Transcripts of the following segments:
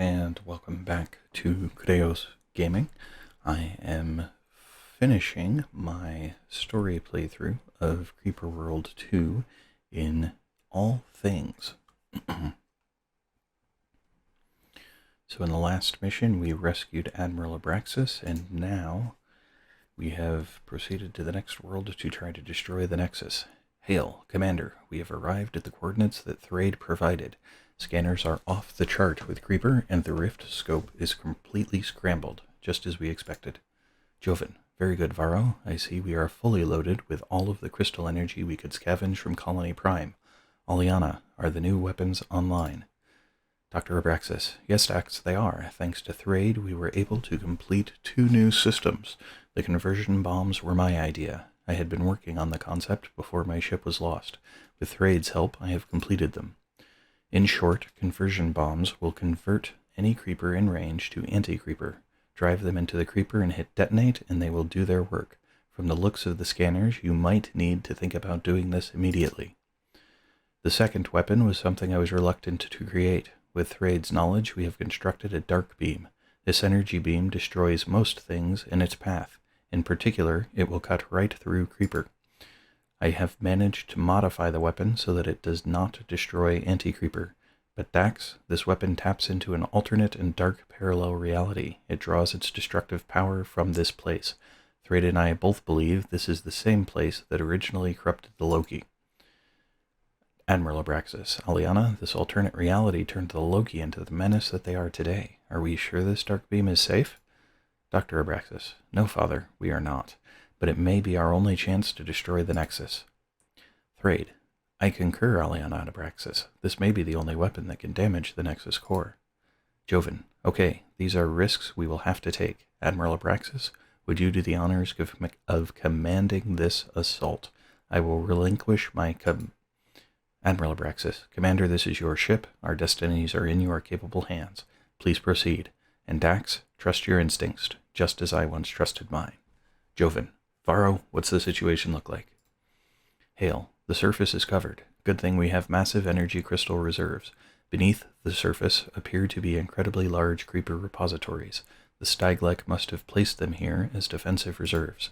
and welcome back to Chreos Gaming. I am finishing my story playthrough of Creeper World 2 in AllThings. So in the last mission we rescued Admiral Abraxas, and now we have proceeded to the next world to try to destroy the Nexus. Hail, Commander, we have arrived at the coordinates that Thrade provided. Scanners are off the chart with Creeper, and the rift scope is completely scrambled, just as we expected. Joven, very good, Varro. I see we are fully loaded with all of the crystal energy we could scavenge from Colony Prime. Aliana, are the new weapons online? Dr. Abraxas, yes, Dax, they are. Thanks to Thrade, we were able to complete 2 new systems. The conversion bombs were my idea. I had been working on the concept before my ship was lost. With Thrade's help, I have completed them. In short, conversion bombs will convert any creeper in range to anti-creeper. Drive them into the creeper and hit detonate, and they will do their work. From the looks of the scanners, you might need to think about doing this immediately. The second weapon was something I was reluctant to create. With Thrade's knowledge, we have constructed a dark beam. This energy beam destroys most things in its path. In particular, it will cut right through Creeper. I have managed to modify the weapon so that it does not destroy anti-Creeper. But Dax, this weapon taps into an alternate and dark parallel reality. It draws its destructive power from this place. Thrade and I both believe this is the same place that originally corrupted the Loki. Admiral Abraxas, Aliana, this alternate reality turned the Loki into the menace that they are today. Are we sure this dark beam is safe? Dr. Abraxas, no, Father, we are not. But it may be our only chance to destroy the Nexus. Thrade, I concur, Aliana and Abraxas. This may be the only weapon that can damage the Nexus core. Joven, okay, these are risks we will have to take. Admiral Abraxas, would you do the honors of commanding this assault? I will relinquish my Admiral Abraxas, Commander, this is your ship. Our destinies are in your capable hands. Please proceed. And Dax, trust your instincts, just as I once trusted mine. Joven, Varro, what's the situation look like? Hail, the surface is covered. Good thing we have massive energy crystal reserves. Beneath the surface appear to be incredibly large creeper repositories. The Styglek must have placed them here as defensive reserves.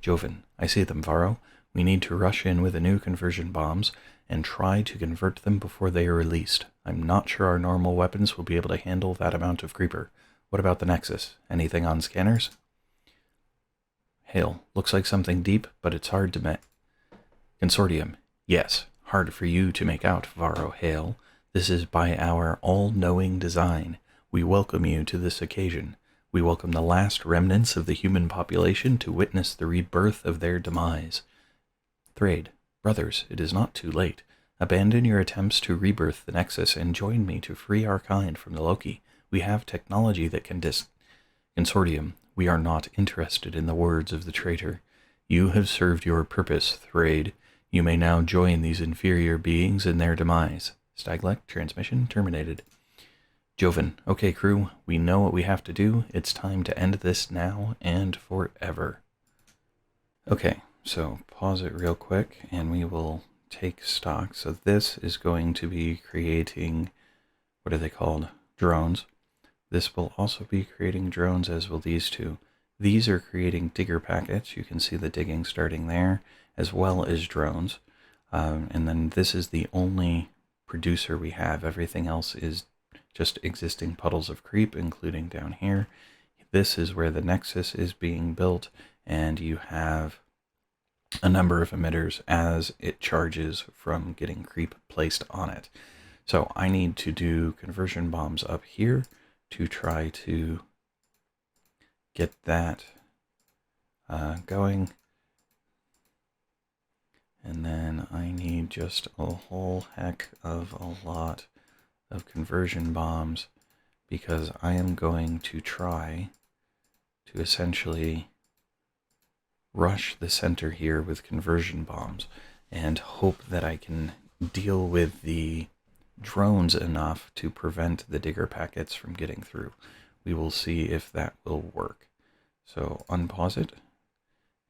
Joven, I see them, Varro. We need to rush in with the new conversion bombs and try to convert them before they are released. I'm not sure our normal weapons will be able to handle that amount of creeper. What about the Nexus? Anything on scanners? Hail, looks like something deep, but it's hard to Consortium, yes, hard for you to make out, Varro Hail. This is by our all-knowing design. We welcome you to this occasion. We welcome the last remnants of the human population to witness the rebirth of their demise. Thrade, brothers, it is not too late. Abandon your attempts to rebirth the Nexus and join me to free our kind from the Loki. We have technology that can Consortium, we are not interested in the words of the traitor. You have served your purpose, Thrade. You may now join these inferior beings in their demise. Styglek, transmission terminated. Joven, okay crew, we know what we have to do. It's time to end this now and forever. Okay, so pause it real quick and we will take stock. So this is going to be creating, what are they called? Drones. This will also be creating drones, as will these two. These are creating digger packets. You can see the digging starting there, as well as drones. And then this is the only producer we have. Everything else is just existing puddles of creep, including down here. This is where the Nexus is being built, and you have a number of emitters as it charges from getting creep placed on it. So I need to do conversion bombs up here to try to get that going. And then I need just a whole heck of a lot of conversion bombs, because I am going to try to essentially rush the center here with conversion bombs and hope that I can deal with the drones enough to prevent the digger packets from getting through. We will see if that will work. So unpause it,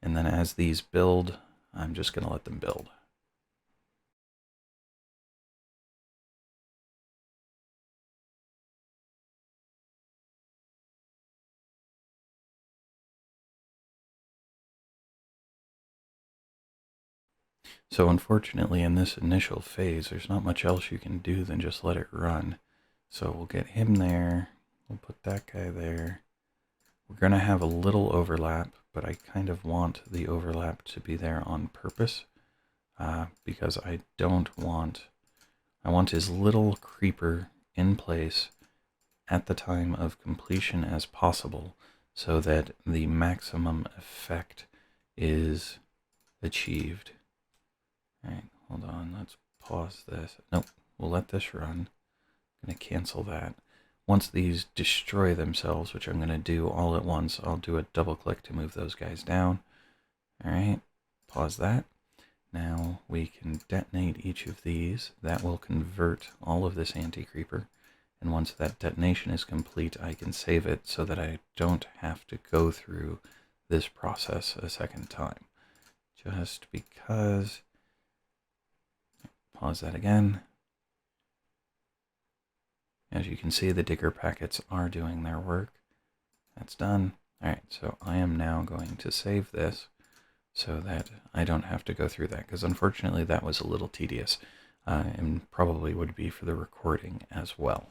and then as these build, I'm just going to let them build. So unfortunately, in this initial phase, there's not much else you can do than just let it run. So we'll get him there. We'll put that guy there. We're going to have a little overlap, but I kind of want the overlap to be there on purpose because I want his little creeper in place at the time of completion as possible so that the maximum effect is achieved. All right, hold on, let's pause this. Nope, we'll let this run. I'm going to cancel that. Once these destroy themselves, which I'm going to do all at once, I'll do a double click to move those guys down. All right, pause that. Now we can detonate each of these. That will convert all of this anti-creeper. And once that detonation is complete, I can save it so that I don't have to go through this process a second time. Just because... Pause that again. As you can see, the digger packets are doing their work. That's done. Alright, so I am now going to save this so that I don't have to go through that, because unfortunately that was a little tedious, and probably would be for the recording as well.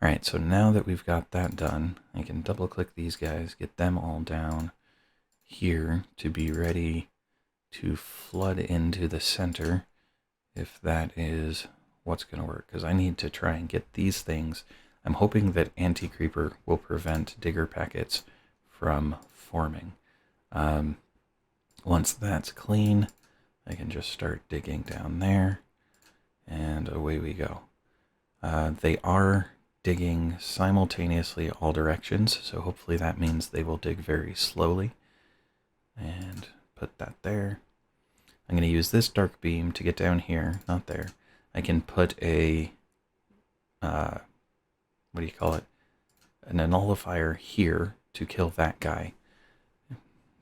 Alright, so now that we've got that done, I can double click these guys, get them all down here to be ready to flood into the center, if that is what's going to work, because I need to try and get these things. I'm hoping that anti-creeper will prevent digger packets from forming. Once that's clean, I can just start digging down there, and away we go. They are digging simultaneously all directions, so hopefully that means they will dig very slowly. And put that there. I'm going to use this dark beam to get down here, not there. I can put a, what do you call it? An nullifier here to kill that guy,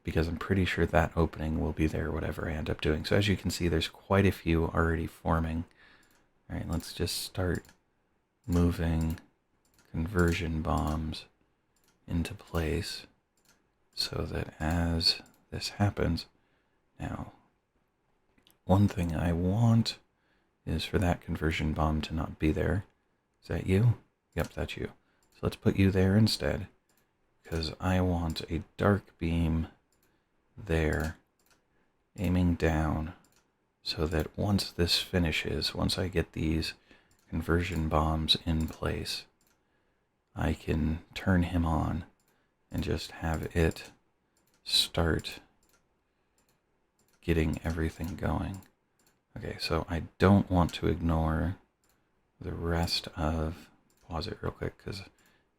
because I'm pretty sure that opening will be there whatever I end up doing. So as you can see, there's quite a few already forming. All right, let's just start moving conversion bombs into place so that as this happens, now, one thing I want is for that conversion bomb to not be there. Is that you? Yep, that's you. So let's put you there instead, because I want a dark beam there, aiming down, so that once this finishes, once I get these conversion bombs in place, I can turn him on and just have it start getting everything going. Okay, so I don't want to ignore the rest of... Pause it real quick, because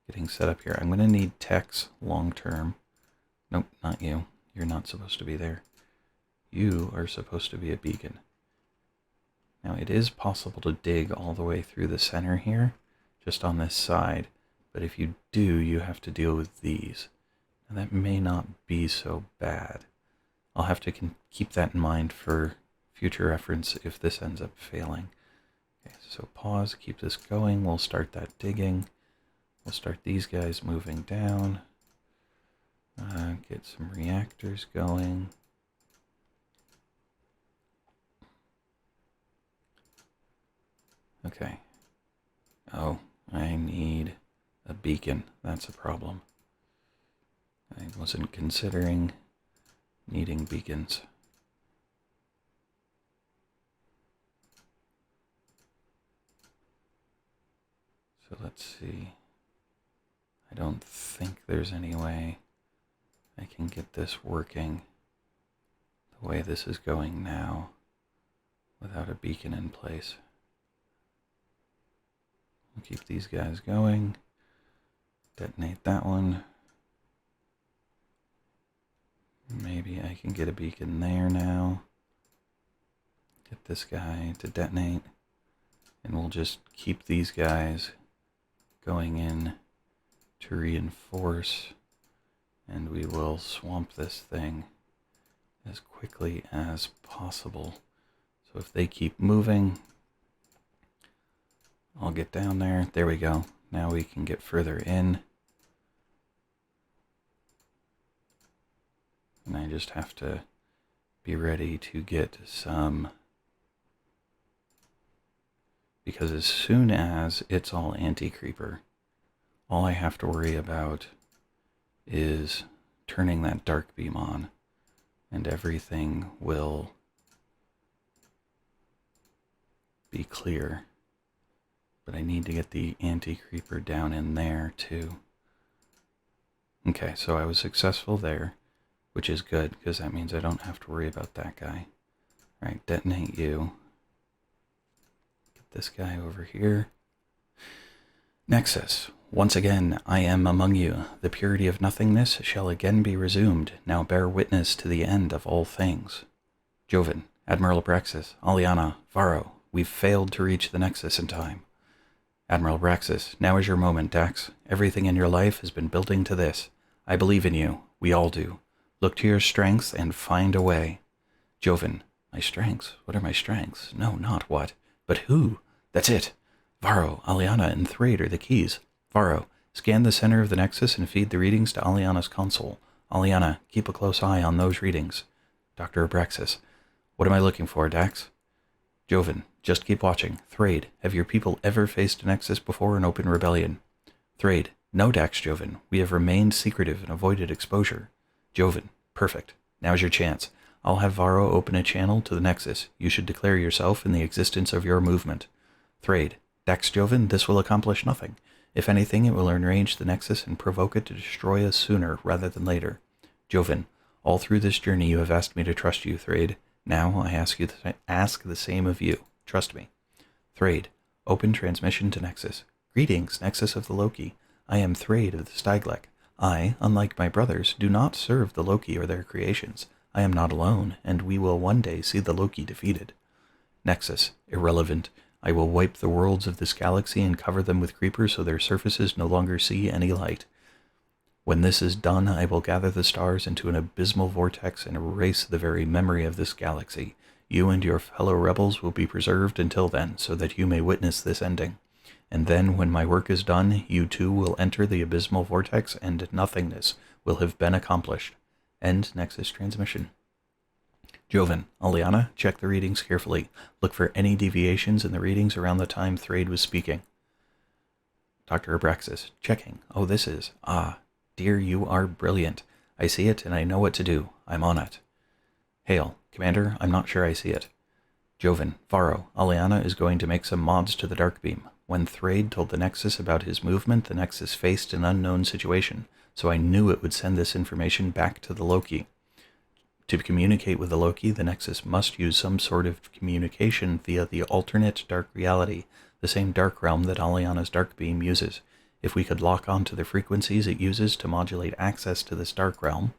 getting set up here. I'm going to need techs long term. Nope, not you. You're not supposed to be there. You are supposed to be a beacon. Now, it is possible to dig all the way through the center here, just on this side, but if you do, you have to deal with these. Now, that may not be so bad. I'll have to keep that in mind for future reference if this ends up failing. Okay, so pause, keep this going. We'll start that digging. We'll start these guys moving down. Get some reactors going. Okay. Oh, I need a beacon. That's a problem. I wasn't considering needing beacons. So let's see. I don't think there's any way I can get this working the way this is going now without a beacon in place. We'll keep these guys going. Detonate that one. Maybe I can get a beacon there now. Get this guy to detonate. And we'll just keep these guys going in to reinforce. And we will swamp this thing as quickly as possible. So if they keep moving, I'll get down there. There we go. Now we can get further in. And I just have to be ready to get some, because as soon as it's all anti-creeper, all I have to worry about is turning that dark beam on, and everything will be clear. But I need to get the anti-creeper down in there too. Okay, so I was successful there, which is good, because that means I don't have to worry about that guy. Alright, detonate you. Get this guy over here. Nexus. Once again, I am among you. The purity of nothingness shall again be resumed. Now bear witness to the end of all things. Joven, Admiral Abraxas, Aliana, Varro, we've failed to reach the Nexus in time. Admiral Abraxas, now is your moment, Dax. Everything in your life has been building to this. I believe in you. We all do. Look to your strengths and find a way. Joven, my strengths? What are my strengths? No, not what. But who? That's it. Varro, Aliana, and Thraid are the keys. Varro, scan the center of the Nexus and feed the readings to Aliana's console. Aliana, keep a close eye on those readings. Dr. Abraxas, what am I looking for, Dax? Joven, just keep watching. Thraid, have your people ever faced a Nexus before in open rebellion? Thraid, no, Dax Joven. We have remained secretive and avoided exposure. Joven, perfect. Now's your chance. I'll have Varro open a channel to the Nexus. You should declare yourself in the existence of your movement. Thraid, Dax Joven, this will accomplish nothing. If anything, it will enrage the Nexus and provoke it to destroy us sooner rather than later. Joven, all through this journey you have asked me to trust you, Thraid. Now I ask the same of you. Trust me. Thraid, open transmission to Nexus. Greetings, Nexus of the Loki. I am Thraid of the Styglek. I, unlike my brothers, do not serve the Loki or their creations. I am not alone, and we will one day see the Loki defeated. Nexus, irrelevant. I will wipe the worlds of this galaxy and cover them with creepers so their surfaces no longer see any light. When this is done, I will gather the stars into an abysmal vortex and erase the very memory of this galaxy. You and your fellow rebels will be preserved until then, so that you may witness this ending. And then, when my work is done, you too will enter the abysmal vortex, and nothingness will have been accomplished. End Nexus transmission. Joven, Aliana, check the readings carefully. Look for any deviations in the readings around the time Thraid was speaking. Dr. Abraxas, checking. Oh, this is... Ah, dear, you are brilliant. I see it, and I know what to do. I'm on it. Hail, Commander, I'm not sure I see it. Joven, Varro, Aliana is going to make some mods to the Dark Beam. When Thraid told the Nexus about his movement, the Nexus faced an unknown situation, so I knew it would send this information back to the Loki. To communicate with the Loki, the Nexus must use some sort of communication via the alternate dark reality, the same dark realm that Aliana's Dark Beam uses. If we could lock onto the frequencies it uses to modulate access to this dark realm...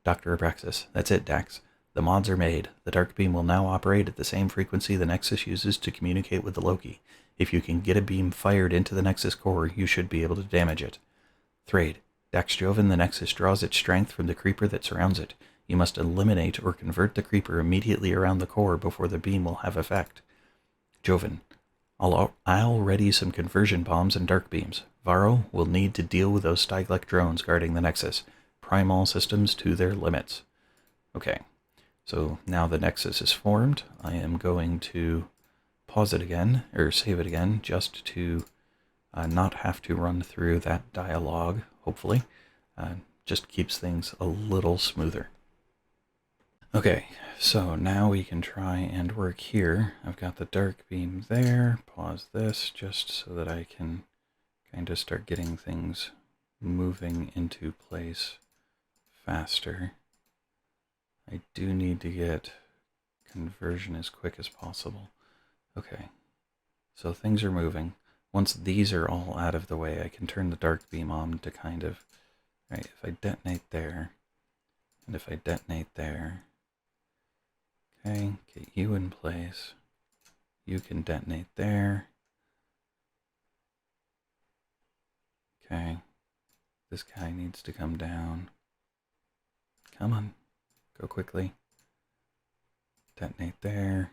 Dr. Abraxas, that's it, Dax. The mods are made. The Dark Beam will now operate at the same frequency the Nexus uses to communicate with the Loki. If you can get a beam fired into the Nexus core, you should be able to damage it. Thraid, Dax Joven, the Nexus draws its strength from the creeper that surrounds it. You must eliminate or convert the creeper immediately around the core before the beam will have effect. Joven, I'll ready some conversion bombs and dark beams. Varro will need to deal with those Styglek drones guarding the Nexus. Prime all systems to their limits. Okay, so now the Nexus is formed. I am going to pause it again, or save it again, just to not have to run through that dialogue, hopefully. Just keeps things a little smoother. Okay, so now we can try and work here. I've got the dark beam there. Pause this just so that I can kind of start getting things moving into place faster. I do need to get conversion as quick as possible. Okay, so things are moving. Once these are all out of the way, I can turn the dark beam on to kind of... Right, if I detonate there, and if I detonate there... Okay, get you in place. You can detonate there. Okay, this guy needs to come down. Come on, go quickly. Detonate there.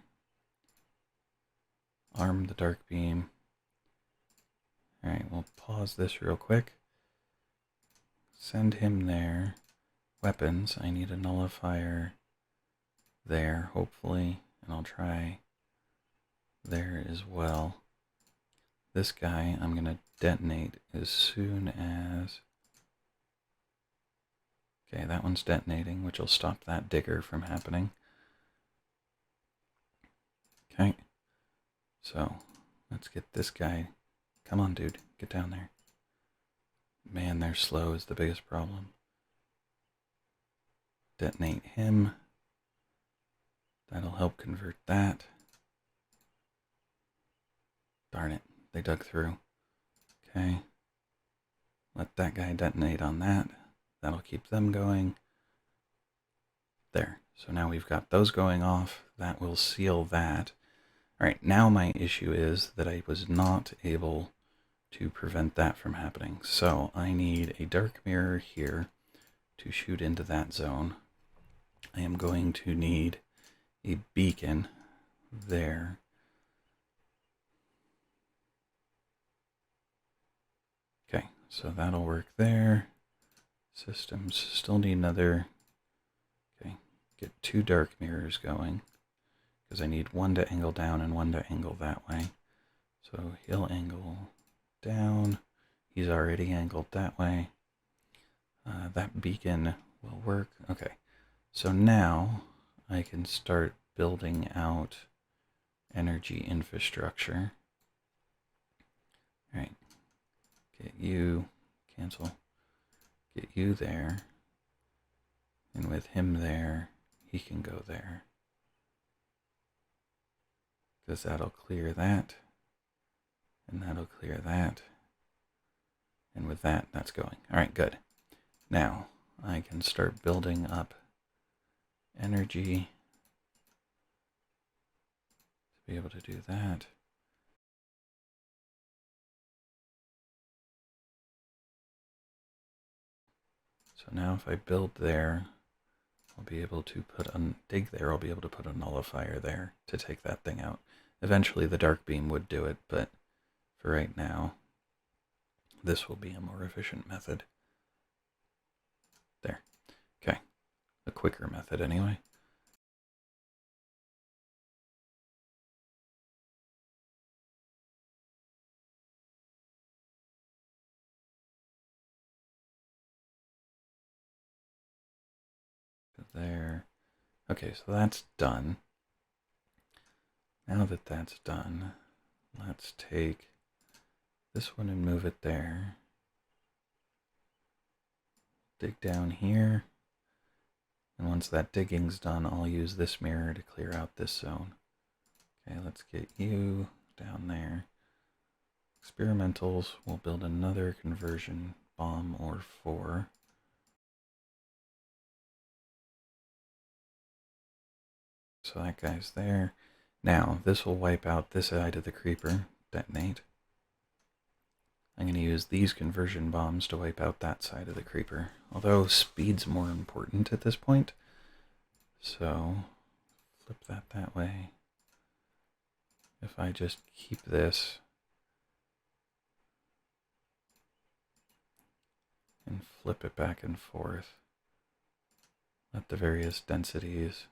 Arm the dark beam. Alright, we'll pause this real quick. Send him there. Weapons, I need a nullifier there, hopefully, and I'll try there as well. This guy I'm going to detonate as soon as... Okay, that one's detonating, which will stop that digger from happening. Okay, so let's get this guy. Come on, dude, get down there. Man, they're slow is the biggest problem. Detonate him. That'll help convert that. Darn it, they dug through. Okay, let that guy detonate on that. That'll keep them going. There. So now we've got those going off. That will seal that. All right, now my issue is that I was not able to prevent that from happening. So I need a dark mirror here to shoot into that zone. I am going to need a beacon there. Okay, so that'll work there. Systems still need another. Okay, get 2 dark mirrors going because I need one to angle down and one to angle that way. So he'll angle down. He's already angled that way. That beacon will work. Okay, so now I can start building out energy infrastructure. All right, get you, cancel. Get you there, and with him there, he can go there. Because that'll clear that, and that'll clear that, and with that, that's going. All right, good. Now, I can start building up energy to be able to do that. So now if I build there, I'll be able to dig there, I'll be able to put a nullifier there to take that thing out. Eventually the dark beam would do it, but for right now, this will be a more efficient method. There. Okay. A quicker method anyway. There. Okay, so that's done. Now that that's done, let's take this one and move it there. Dig down here. And once that digging's done, I'll use this mirror to clear out this zone. Okay, let's get you down there. Experimentals, we'll build another conversion bomb or 4. So that guy's there. Now, this will wipe out this side of the creeper. Detonate. I'm going to use these conversion bombs to wipe out that side of the creeper. Although speed's more important at this point. So, flip that way. If I just keep this and flip it back and forth, let the various densities.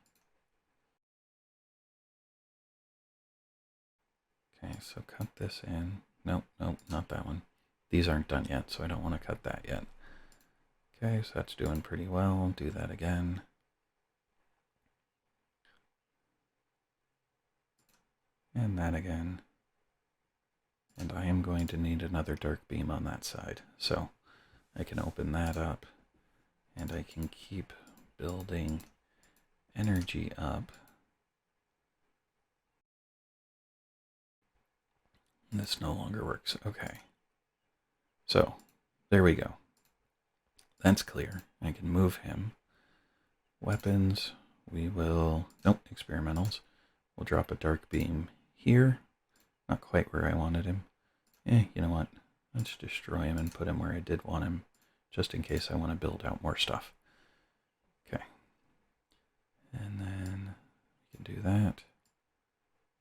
Okay, so cut this in. Nope, not that one. These aren't done yet, so I don't want to cut that yet. Okay, so that's doing pretty well. Do that again. And that again. And I am going to need another dark beam on that side. So I can open that up and I can keep building energy up. This no longer works. Okay. So there we go. That's clear. I can move him. Weapons, we will... Nope, experimentals. We'll drop a dark beam here. Not quite where I wanted him. You know what? Let's destroy him and put him where I did want him, just in case I want to build out more stuff. Okay. And then we can do that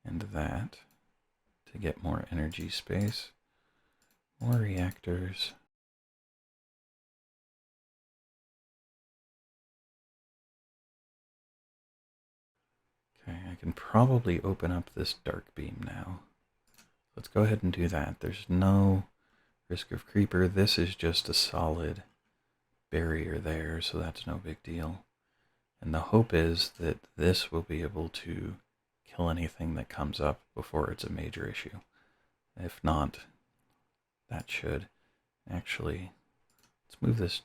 and that to get more energy space. More reactors. can probably open up this dark beam now. Let's go ahead and do that. There's no risk of creeper. This is just a solid barrier there, so that's no big deal. And the hope is that this will be able to kill anything that comes up before it's a major issue. If not, that should actually... Let's move this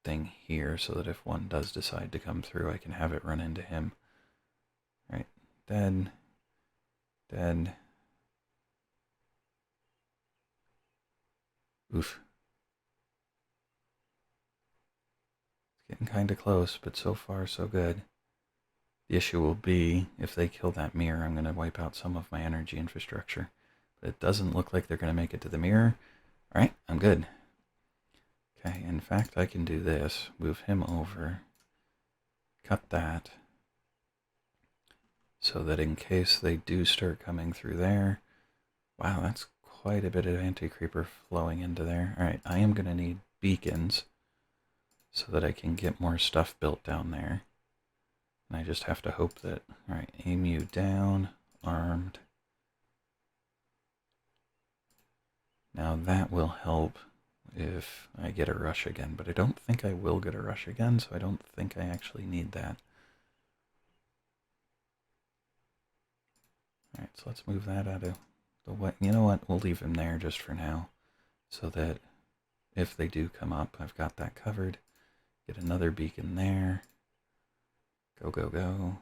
thing here so that if one does decide to come through, I can have it run into him. Right, dead, dead. Oof. It's getting kind of close, but so far so good. The issue will be, if they kill that mirror, I'm going to wipe out some of my energy infrastructure. But it doesn't look like they're going to make it to the mirror. Alright, I'm good. Okay, in fact, I can do this. Move him over. Cut that. So that in case they do start coming through there... Wow, that's quite a bit of anti-creeper flowing into there. Alright, I am going to need beacons so that I can get more stuff built down there. And I just have to hope that... Alright, aim you down, armed. Now that will help if I get a rush again, but I don't think I will get a rush again, so I don't think I actually need that. Alright, so let's move that out of the way. You know what? We'll leave him there just for now, so that if they do come up, I've got that covered. Get another beacon there. Go, go, go.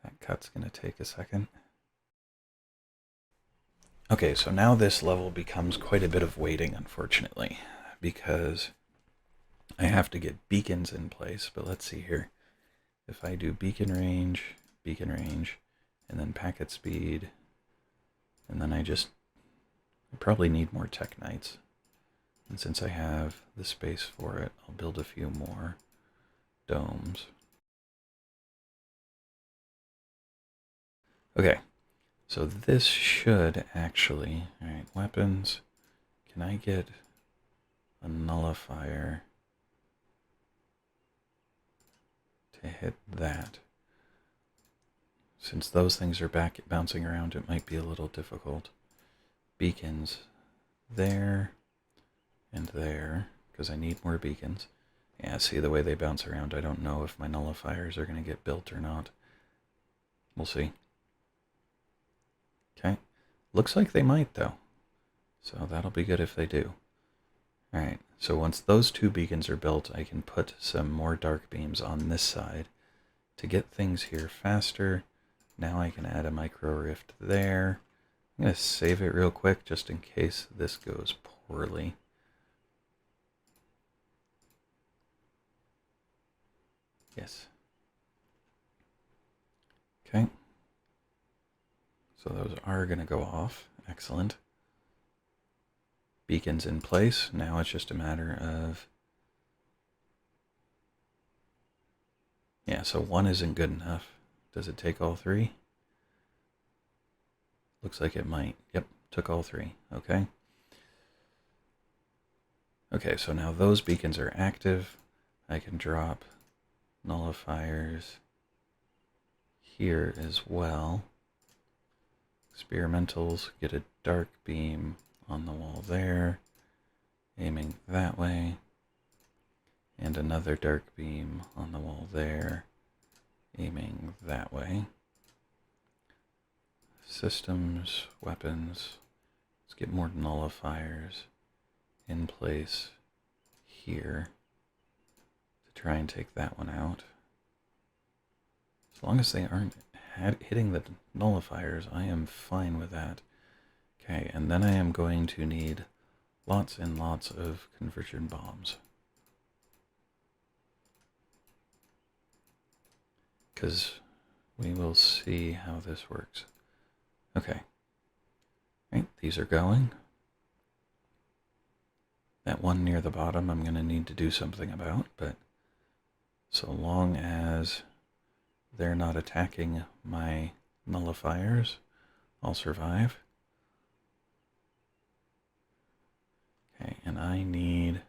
That cut's going to take a second. Okay, so now this level becomes quite a bit of waiting, unfortunately, because I have to get beacons in place. But let's see here. If I do beacon range, and then packet speed, and then I probably need more Tech Knights. And since I have the space for it, I'll build a few more domes. Okay, so this should actually... Alright, weapons. Can I get a nullifier to hit that? Since those things are back bouncing around, it might be a little difficult. Beacons there and there, because I need more beacons. Yeah, see the way they bounce around, I don't know if my nullifiers are going to get built or not. We'll see. Okay, looks like they might though, so that'll be good if they do. Alright, so once those two beacons are built, I can put some more dark beams on this side to get things here faster. Now I can add a micro rift there. I'm going to save it real quick just in case this goes poorly. Yes. Okay. So those are going to go off. Excellent. Beacons in place. Now it's just a matter of... Yeah, so one isn't good enough. Does it take all three? Looks like it might. Yep, took all three. Okay. Okay, so now those beacons are active. I can drop nullifiers here as well. Experimentals, get a dark beam on the wall there, aiming that way, and another dark beam on the wall there, aiming that way. Systems, weapons, let's get more nullifiers in place here to try and take that one out. As long as they aren't hitting the nullifiers, I am fine with that. Okay, and then I am going to need lots and lots of conversion bombs. Because we will see how this works. Okay. Right, these are going. That one near the bottom I'm going to need to do something about, but so long as they're not attacking my nullifiers, I'll survive. Okay, and I need...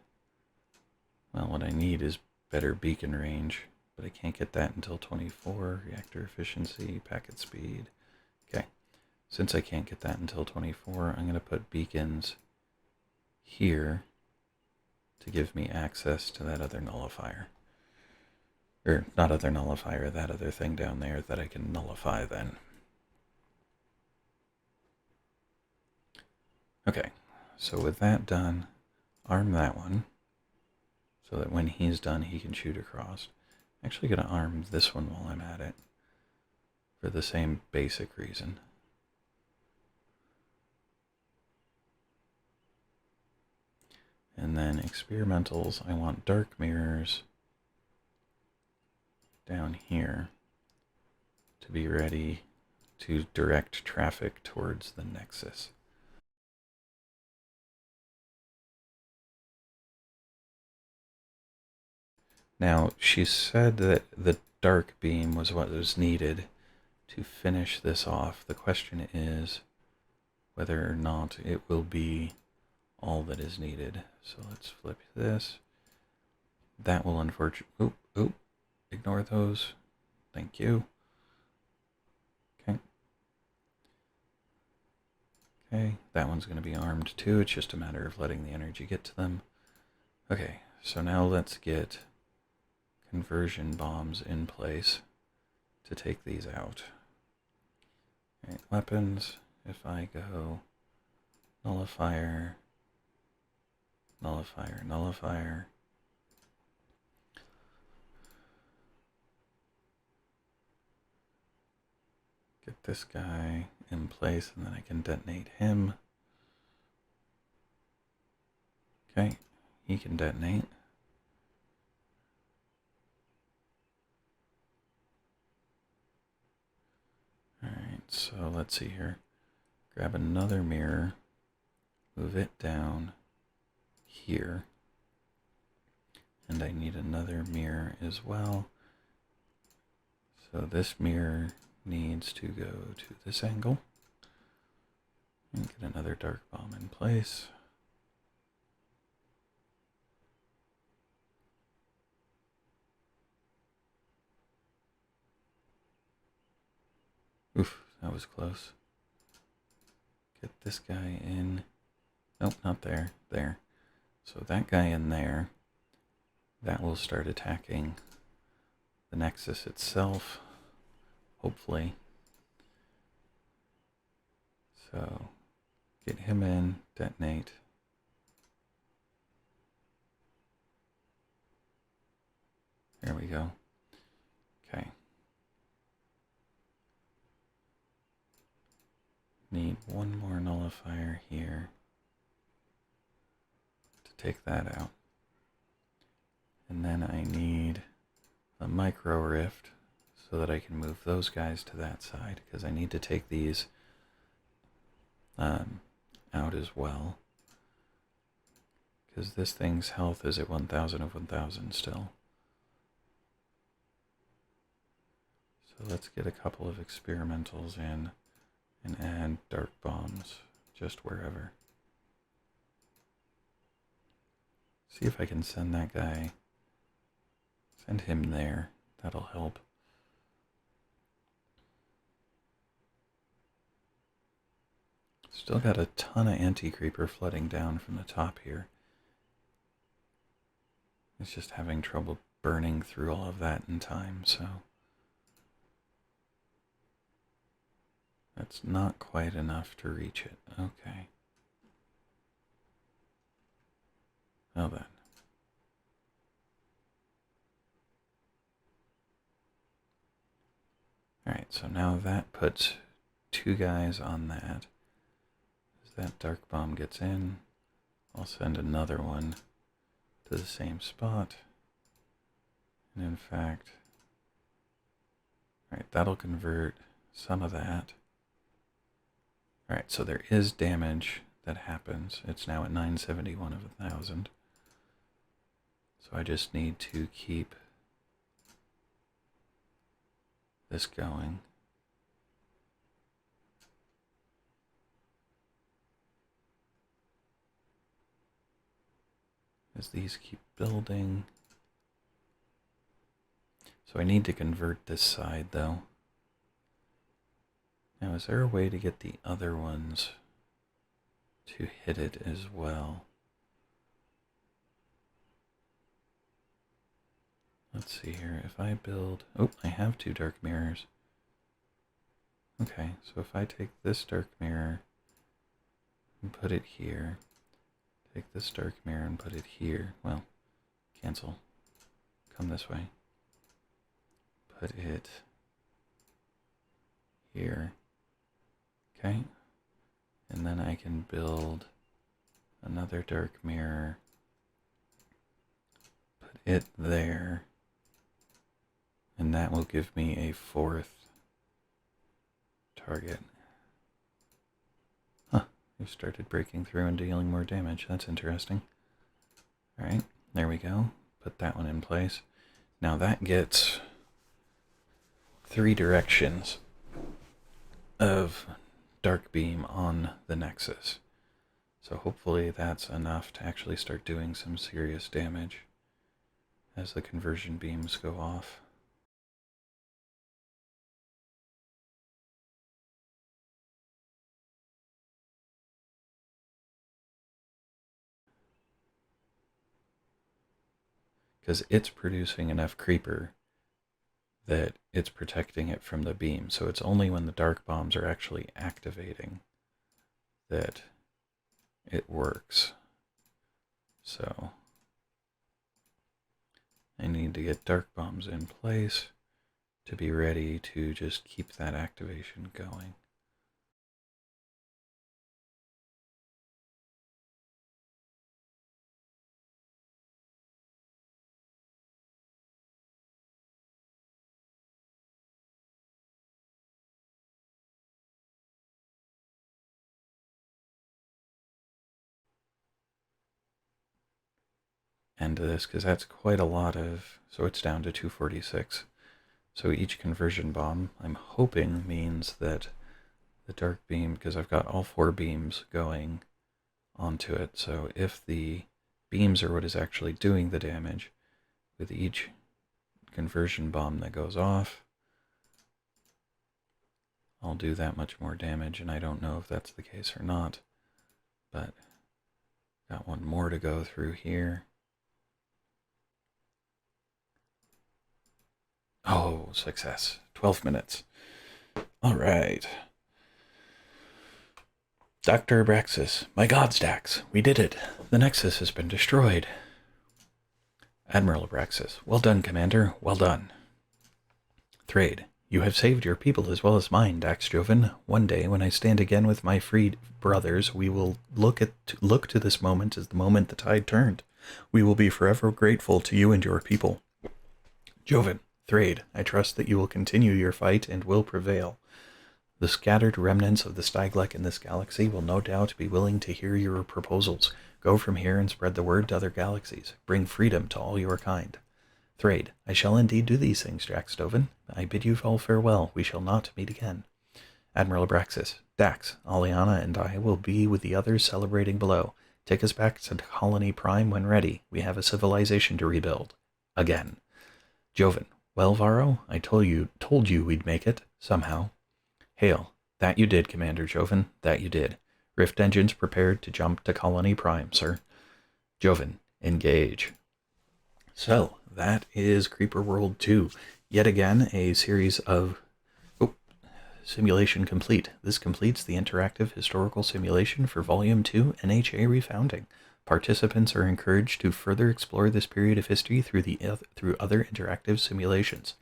Well, what I need is better beacon range but I can't get that until 24. Reactor efficiency, packet speed. Okay, since I can't get that until 24, I'm going to put beacons here to give me access to that other nullifier. Or not other nullifier, that other thing down there that I can nullify then. Okay, so with that done, arm that one so that when he's done he can shoot across. I'm actually going to arm this one while I'm at it for the same basic reason. And then experimentals, I want dark mirrors down here to be ready to direct traffic towards the Nexus. Now, she said that the dark beam was what was needed to finish this off. The question is whether or not it will be all that is needed. So let's flip this. That will unfortunately... ignore those. Thank you. Okay. Okay, that one's going to be armed too. It's just a matter of letting the energy get to them. Okay, so now let's get conversion bombs in place to take these out. Alright, weapons. If I go nullifier, nullifier, nullifier. Get this guy in place and then I can detonate him. Okay, he can detonate. Alright, so let's see here. Grab another mirror, move it down here. And I need another mirror as well. So this mirror needs to go to this angle. And get another dark bomb in place. Oof, that was close. Get this guy in. Nope, not there. There. So that guy in there, that will start attacking the Nexus itself, hopefully. So get him in, detonate. There we go. Okay. Need one more nullifier here to take that out. And then I need a micro rift so that I can move those guys to that side, because I need to take these out as well. Because this thing's health is at 1000 of 1000 still. So let's get a couple of experimentals in and add dark bombs just wherever. See if I can send that guy, send him there. That'll help. Still got a ton of anti-creeper flooding down from the top here. It's just having trouble burning through all of that in time, so that's not quite enough to reach it. Okay. Well then. Alright, so now that puts two guys on that. As that dark bomb gets in, I'll send another one to the same spot. And in fact, alright, that'll convert some of that. Alright, so there is damage that happens. It's now at 971 of 1000. So I just need to keep this going. As these keep building. So I need to convert this side, though. Now, is there a way to get the other ones to hit it as well? Let's see here. If I build... Oh, I have 2 dark mirrors. Okay, so if I take this dark mirror and put it here, take this dark mirror and put it here, well, cancel. Come this way. Put it here. Okay. And then I can build another dark mirror. Put it there. And that will give me a 4th target. Huh. We've started breaking through and dealing more damage. That's interesting. Alright, there we go. Put that one in place. Now that gets 3 directions of dark beam on the Nexus. So hopefully that's enough to actually start doing some serious damage as the conversion beams go off. Because it's producing enough creeper that it's protecting it from the beam. So it's only when the dark bombs are actually activating that it works. So I need to get dark bombs in place to be ready to just keep that activation going. End this, because that's quite a lot of... So it's down to 246. So each conversion bomb, I'm hoping, means that the dark beam, because I've got all 4 beams going onto it, so if the beams are what is actually doing the damage, with each conversion bomb that goes off, I'll do that much more damage, and I don't know if that's the case or not, but got one more to go through here. Oh, success. 12 minutes. All right. Dr. Abraxas, my gods, Dax, we did it. The Nexus has been destroyed. Admiral Abraxas, well done, Commander, well done. Thrade, you have saved your people as well as mine, Dax Joven. One day, when I stand again with my freed brothers, we will look to this moment as the moment the tide turned. We will be forever grateful to you and your people. Joven, Thrade, I trust that you will continue your fight and will prevail. The scattered remnants of the Styglek in this galaxy will no doubt be willing to hear your proposals. Go from here and spread the word to other galaxies. Bring freedom to all your kind. Thrade, I shall indeed do these things, Dax Joven. I bid you all farewell. We shall not meet again. Admiral Abraxas, Dax, Aliana, and I will be with the others celebrating below. Take us back to Colony Prime when ready. We have a civilization to rebuild. Again. Joven, well, Varro, I told you we'd make it, somehow. Hail. That you did, Commander Joven, that you did. Rift engines prepared to jump to Colony Prime, sir. Joven, engage. So, that is Creeper World 2. Yet again, a series of... Oh, simulation complete. This completes the interactive historical simulation for Volume 2 NHA Refounding. Participants are encouraged to further explore this period of history through other interactive simulations.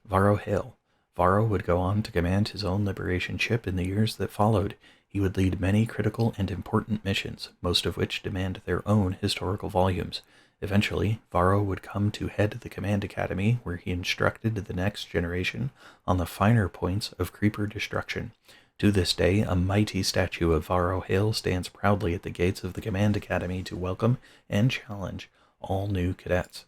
Varro Hail. Varro would go on to command his own liberation ship in the years that followed. He would lead many critical and important missions, most of which demand their own historical volumes. Eventually, Varro would come to head the Command Academy, where he instructed the next generation on the finer points of creeper destruction. To this day, a mighty statue of Varro Hail stands proudly at the gates of the Command Academy to welcome and challenge all new cadets.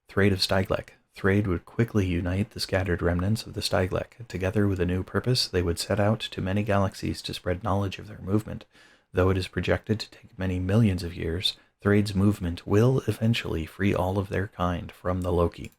Thrade of Styglek. Thrade would quickly unite the scattered remnants of the Styglek. Together with a new purpose, they would set out to many galaxies to spread knowledge of their movement. Though it is projected to take many millions of years, Thrade's movement will eventually free all of their kind from the Loki.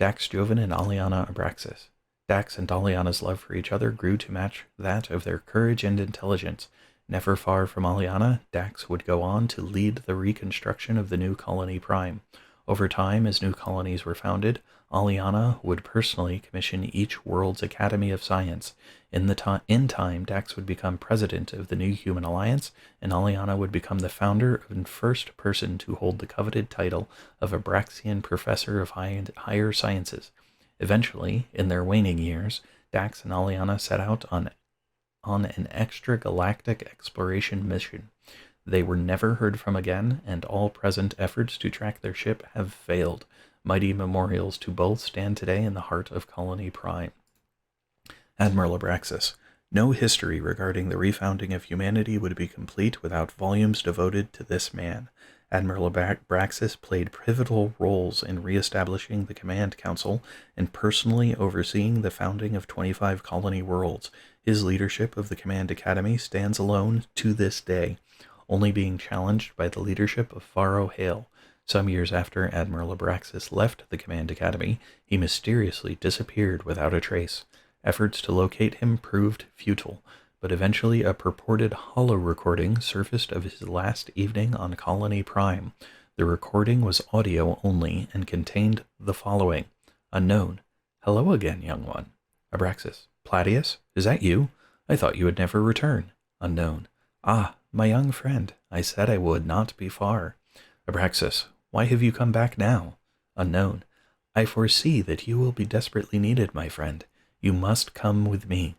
Dax Joven and Aliana Abraxas. Dax and Aliana's love for each other grew to match that of their courage and intelligence. Never far from Aliana, Dax would go on to lead the reconstruction of the new colony Prime. Over time, as new colonies were founded, Aliana would personally commission each world's Academy of Science. In time, Dax would become president of the New Human Alliance, and Aliana would become the founder and first person to hold the coveted title of Abraxian Professor of Higher Sciences. Eventually, in their waning years, Dax and Aliana set out on an extragalactic exploration mission. They were never heard from again, and all present efforts to track their ship have failed. Mighty memorials to both stand today in the heart of Colony Prime. Admiral Abraxas. No history regarding the refounding of humanity would be complete without volumes devoted to this man. Admiral Abraxas played pivotal roles in re-establishing the Command Council and personally overseeing the founding of 25 colony worlds. His leadership of the Command Academy stands alone to this day, only being challenged by the leadership of Faro Hale. Some years after Admiral Abraxas left the Command Academy, he mysteriously disappeared without a trace. Efforts to locate him proved futile, but eventually a purported holo recording surfaced of his last evening on Colony Prime. The recording was audio only and contained the following. Unknown. Hello again, young one. Abraxas. Platius? Is that you? I thought you would never return. Unknown. Ah, my young friend. I said I would not be far. Abraxas. Why have you come back now? Unknown. I foresee that you will be desperately needed, my friend. You must come with me.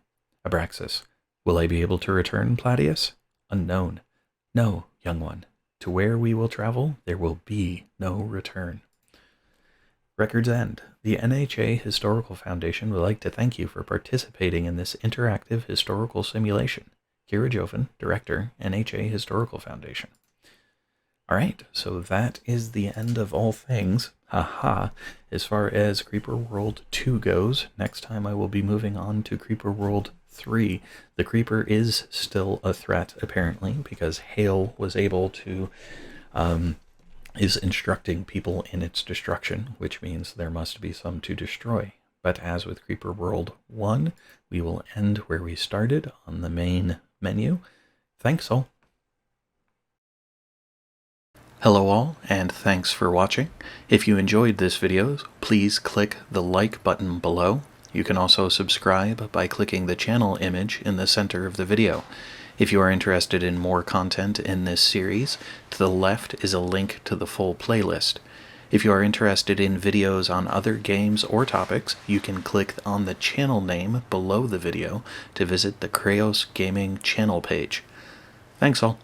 Abraxas. Will I be able to return, Platius? Unknown. No, young one. To where we will travel, there will be no return. Records end. The NHA Historical Foundation would like to thank you for participating in this interactive historical simulation. Kira Joven, Director, NHA Historical Foundation. Alright, so that is the end of all things. Haha. As far as Creeper World 2 goes, next time I will be moving on to Creeper World 3. The Creeper is still a threat, apparently, because Hale was able to, is instructing people in its destruction, which means there must be some to destroy. But as with Creeper World 1, we will end where we started on the main menu. Thanks all. Hello all, and thanks for watching. If you enjoyed this video, please click the like button below. You can also subscribe by clicking the channel image in the center of the video. If you are interested in more content in this series, to the left is a link to the full playlist. If you are interested in videos on other games or topics, you can click on the channel name below the video to visit the Chreos Gaming channel page. Thanks all.